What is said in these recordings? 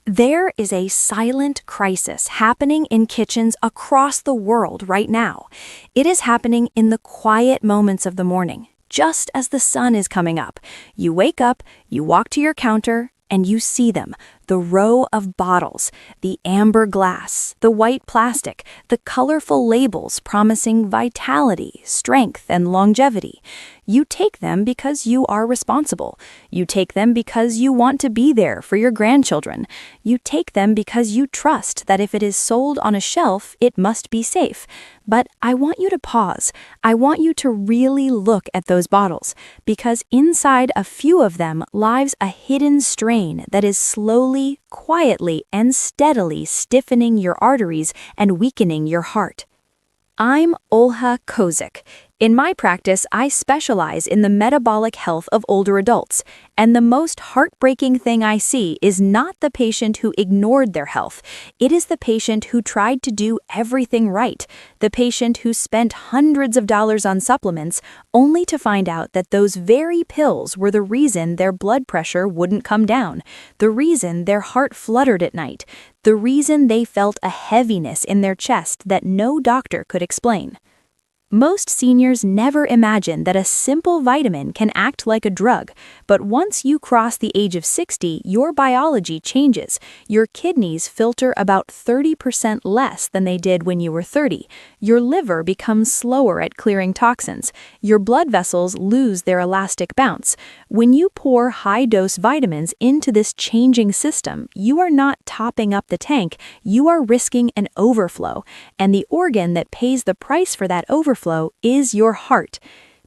There is a silent crisis happening in kitchens across the world right now. It is happening in the quiet moments of the morning, just as the sun is coming up. You wake up, you walk to your counter, and you see them, the row of bottles, the amber glass, the white plastic, the colorful labels promising vitality, strength, and longevity. You take them because you are responsible. You take them because you want to be there for your grandchildren. You take them because you trust that if it is sold on a shelf, it must be safe. But I want you to pause. I want you to really look at those bottles, because inside a few of them lies a hidden strain that is slowly, quietly, and steadily stiffening your arteries and weakening your heart. I'm Olha Kozyk. In my practice, I specialize in the metabolic health of older adults, and the most heartbreaking thing I see is not the patient who ignored their health. It is the patient who tried to do everything right, the patient who spent hundreds of dollars on supplements only to find out that those very pills were the reason their blood pressure wouldn't come down, the reason their heart fluttered at night, the reason they felt a heaviness in their chest that no doctor could explain. Most seniors never imagine that a simple vitamin can act like a drug, but once you cross the age of 60, your biology changes. Your kidneys filter about 30% less than they did when you were 30. Your liver becomes slower at clearing toxins. Your blood vessels lose their elastic bounce. When you pour high-dose vitamins into this changing system, you are not topping up the tank, you are risking an overflow, and the organ that pays the price for that overflow is your heart.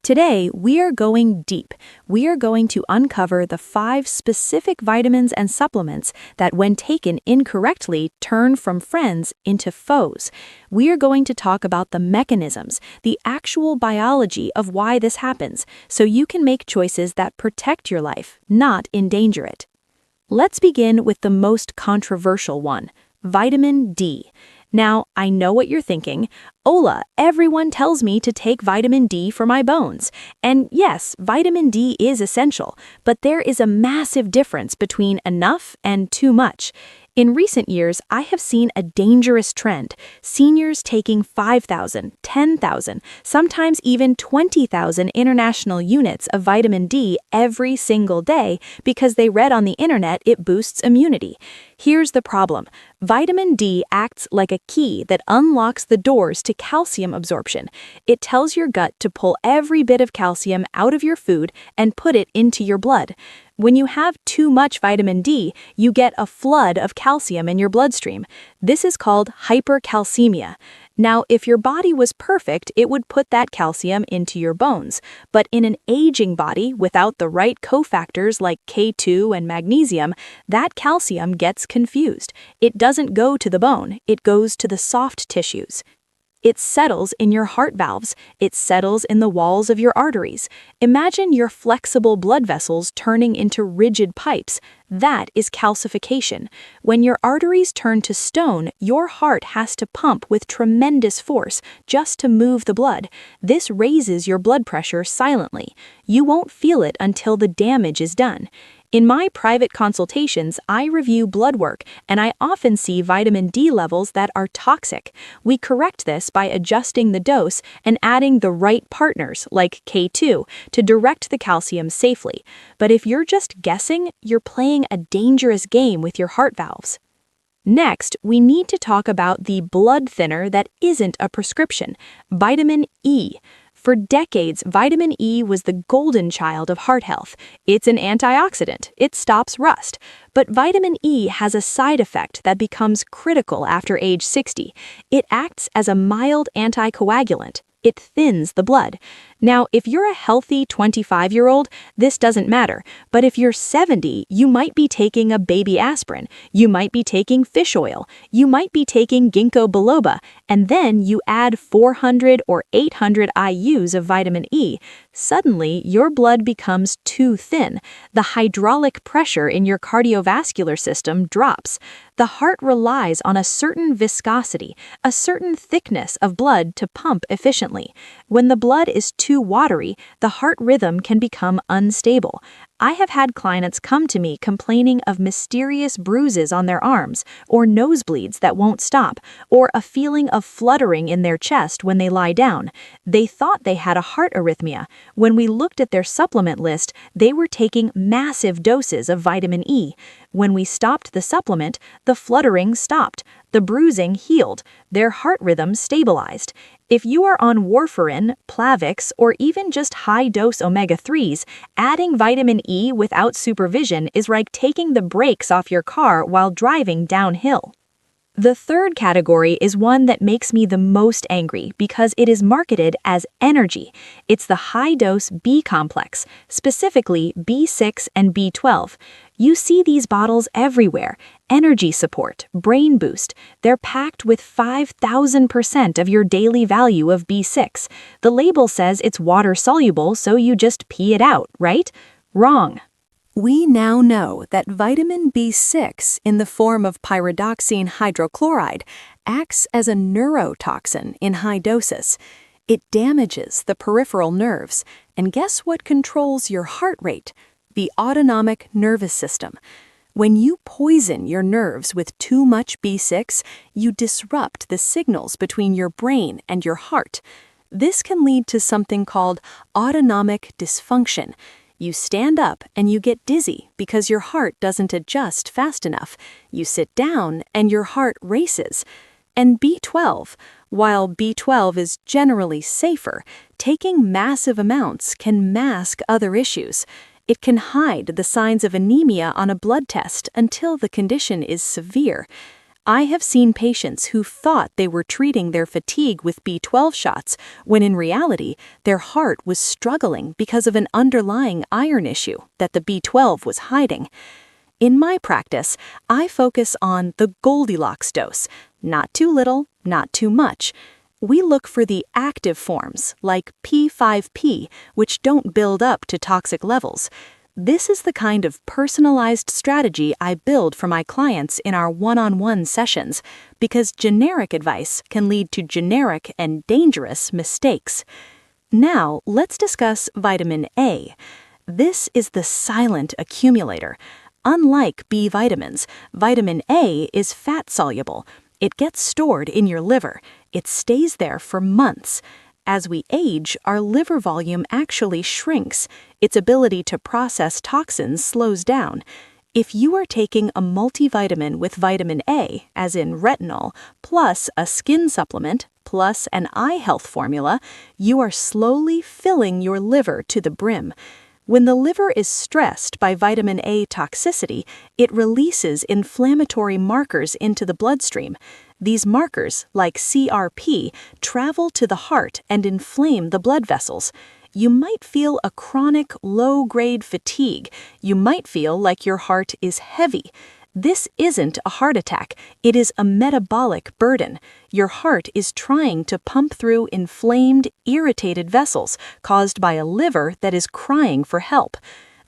Today, we are going deep. We are going to uncover the 5 specific vitamins and supplements that, when taken incorrectly, turn from friends into foes. We are going to talk about the mechanisms, the actual biology of why this happens, so you can make choices that protect your life, not endanger it. Let's begin with the most controversial one, vitamin D. Now, I know what you're thinking. Ola, everyone tells me to take vitamin D for my bones. And yes, vitamin D is essential, but there is a massive difference between enough and too much. In recent years, I have seen a dangerous trend. Seniors taking 5,000, 10,000, sometimes even 20,000 international units of vitamin D every single day because they read on the internet it boosts immunity. Here's the problem. Vitamin D acts like a key that unlocks the doors to calcium absorption. It tells your gut to pull every bit of calcium out of your food and put it into your blood. When you have too much vitamin D, you get a flood of calcium in your bloodstream. This is called hypercalcemia. Now, if your body was perfect, it would put that calcium into your bones. But in an aging body, without the right cofactors like K2 and magnesium, that calcium gets confused. It doesn't go to the bone, it goes to the soft tissues. It settles in your heart valves. It settles in the walls of your arteries. Imagine your flexible blood vessels turning into rigid pipes. That is calcification. When your arteries turn to stone, your heart has to pump with tremendous force just to move the blood. This raises your blood pressure silently. You won't feel it until the damage is done. In my private consultations, I review blood work, and I often see vitamin D levels that are toxic. We correct this by adjusting the dose and adding the right partners, like K2, to direct the calcium safely. But if you're just guessing, you're playing a dangerous game with your heart valves. Next, we need to talk about the blood thinner that isn't a prescription, vitamin E. For decades, vitamin E was the golden child of heart health. It's an antioxidant. It stops rust. But vitamin E has a side effect that becomes critical after age 60. It acts as a mild anticoagulant. It thins the blood. Now, if you're a healthy 25-year-old, this doesn't matter. But if you're 70, you might be taking a baby aspirin. You might be taking fish oil. You might be taking ginkgo biloba. And then you add 400 or 800 IUs of vitamin E. Suddenly, your blood becomes too thin. The hydraulic pressure in your cardiovascular system drops. The heart relies on a certain viscosity, a certain thickness of blood to pump efficiently. When the blood is too too watery, the heart rhythm can become unstable. I have had clients come to me complaining of mysterious bruises on their arms, or nosebleeds that won't stop, or a feeling of fluttering in their chest when they lie down. They thought they had a heart arrhythmia. When we looked at their supplement list, they were taking massive doses of vitamin E. When we stopped the supplement, the fluttering stopped, the bruising healed, their heart rhythm stabilized. If you are on Warfarin, Plavix, or even just high-dose omega-3s, adding vitamin E without supervision is like taking the brakes off your car while driving downhill. The third category is one that makes me the most angry because it is marketed as energy. It's the high-dose B complex, specifically B6 and B12. You see these bottles everywhere. Energy support, brain boost. They're packed with 5,000% of your daily value of B6. The label says it's water-soluble, so you just pee it out, right? Wrong. We now know that vitamin B6 in the form of pyridoxine hydrochloride acts as a neurotoxin in high doses. It damages the peripheral nerves, and guess what controls your heart rate? The autonomic nervous system. When you poison your nerves with too much B6, you disrupt the signals between your brain and your heart. This can lead to something called autonomic dysfunction. You stand up and you get dizzy because your heart doesn't adjust fast enough. You sit down and your heart races. And B12, while B12 is generally safer, taking massive amounts can mask other issues. It can hide the signs of anemia on a blood test until the condition is severe. I have seen patients who thought they were treating their fatigue with B12 shots, when in reality, their heart was struggling because of an underlying iron issue that the B12 was hiding. In my practice, I focus on the Goldilocks dose, not too little, not too much. We look for the active forms, like P5P, which don't build up to toxic levels. This is the kind of personalized strategy I build for my clients in our one-on-one sessions, because generic advice can lead to generic and dangerous mistakes. Now, let's discuss vitamin A. This is the silent accumulator. Unlike B vitamins, vitamin A is fat-soluble. It gets stored in your liver. It stays there for months. As we age, our liver volume actually shrinks. Its ability to process toxins slows down. If you are taking a multivitamin with vitamin A, as in retinol, plus a skin supplement, plus an eye health formula, you are slowly filling your liver to the brim. When the liver is stressed by vitamin A toxicity, it releases inflammatory markers into the bloodstream. These markers, like CRP, travel to the heart and inflame the blood vessels. You might feel a chronic low-grade fatigue. You might feel like your heart is heavy. This isn't a heart attack. It is a metabolic burden. Your heart is trying to pump through inflamed, irritated vessels caused by a liver that is crying for help.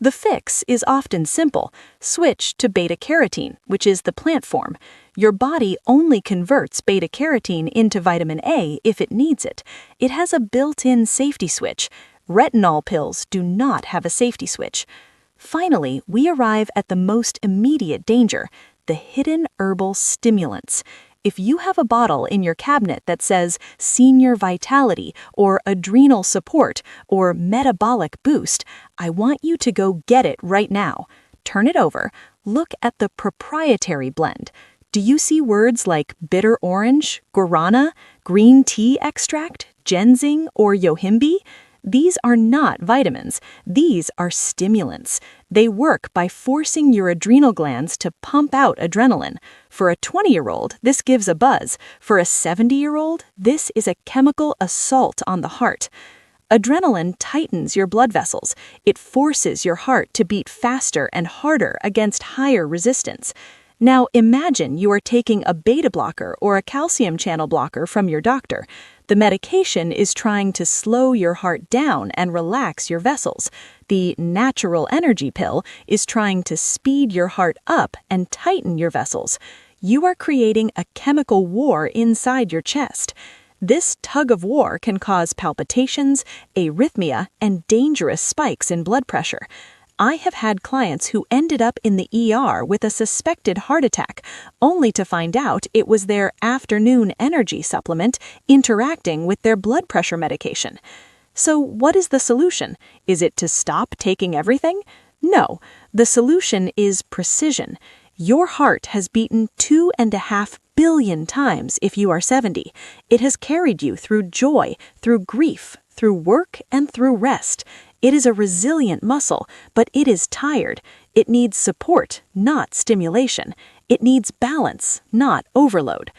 The fix is often simple. Switch to beta-carotene, which is the plant form. Your body only converts beta-carotene into vitamin A if it needs it. It has a built-in safety switch. Retinol pills do not have a safety switch. Finally, we arrive at the most immediate danger, the hidden herbal stimulants. If you have a bottle in your cabinet that says senior vitality or adrenal support or metabolic boost, I want you to go get it right now. Turn it over. Look at the proprietary blend. Do you see words like bitter orange, guarana, green tea extract, ginseng, or yohimbe? These are not vitamins. These are stimulants. They work by forcing your adrenal glands to pump out adrenaline. For a 20-year-old, this gives a buzz. For a 70-year-old, this is a chemical assault on the heart. Adrenaline tightens your blood vessels. It forces your heart to beat faster and harder against higher resistance. Now imagine you are taking a beta blocker or a calcium channel blocker from your doctor. The medication is trying to slow your heart down and relax your vessels. The natural energy pill is trying to speed your heart up and tighten your vessels. You are creating a chemical war inside your chest. This tug of war can cause palpitations, arrhythmia, and dangerous spikes in blood pressure. I have had clients who ended up in the ER with a suspected heart attack, only to find out it was their afternoon energy supplement interacting with their blood pressure medication. So what is the solution? Is it to stop taking everything? No, the solution is precision. Your heart has beaten 2.5 billion times if you are 70. It has carried you through joy, through grief, through work, and through rest. It is a resilient muscle, but it is tired. It needs support, not stimulation. It needs balance, not overload.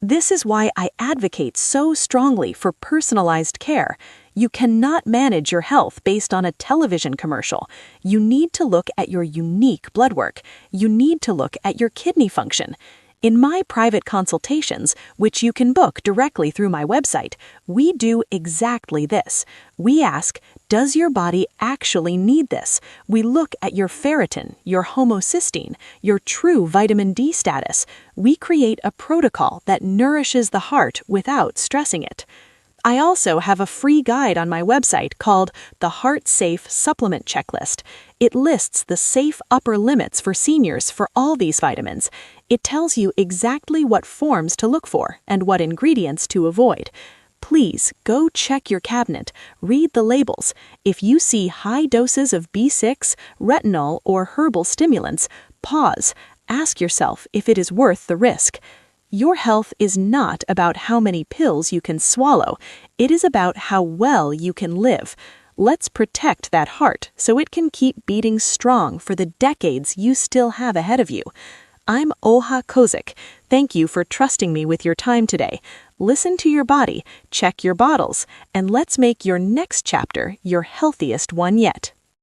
This is why I advocate so strongly for personalized care. You cannot manage your health based on a television commercial. You need to look at your unique blood work. You need to look at your kidney function. In my private consultations, which you can book directly through my website, we do exactly this. We ask, does your body actually need this? We look at your ferritin, your homocysteine, your true vitamin D status. We create a protocol that nourishes the heart without stressing it. I also have a free guide on my website called the Heart Safe Supplement Checklist. It lists the safe upper limits for seniors for all these vitamins. It tells you exactly what forms to look for and what ingredients to avoid. Please go check your cabinet, read the labels. If you see high doses of B6, retinol, or herbal stimulants, pause. Ask yourself if it is worth the risk. Your health is not about how many pills you can swallow. It is about how well you can live. Let's protect that heart so it can keep beating strong for the decades you still have ahead of you. I'm Olha Kozyk. Thank you for trusting me with your time today. Listen to your body, check your bottles, and let's make your next chapter your healthiest one yet.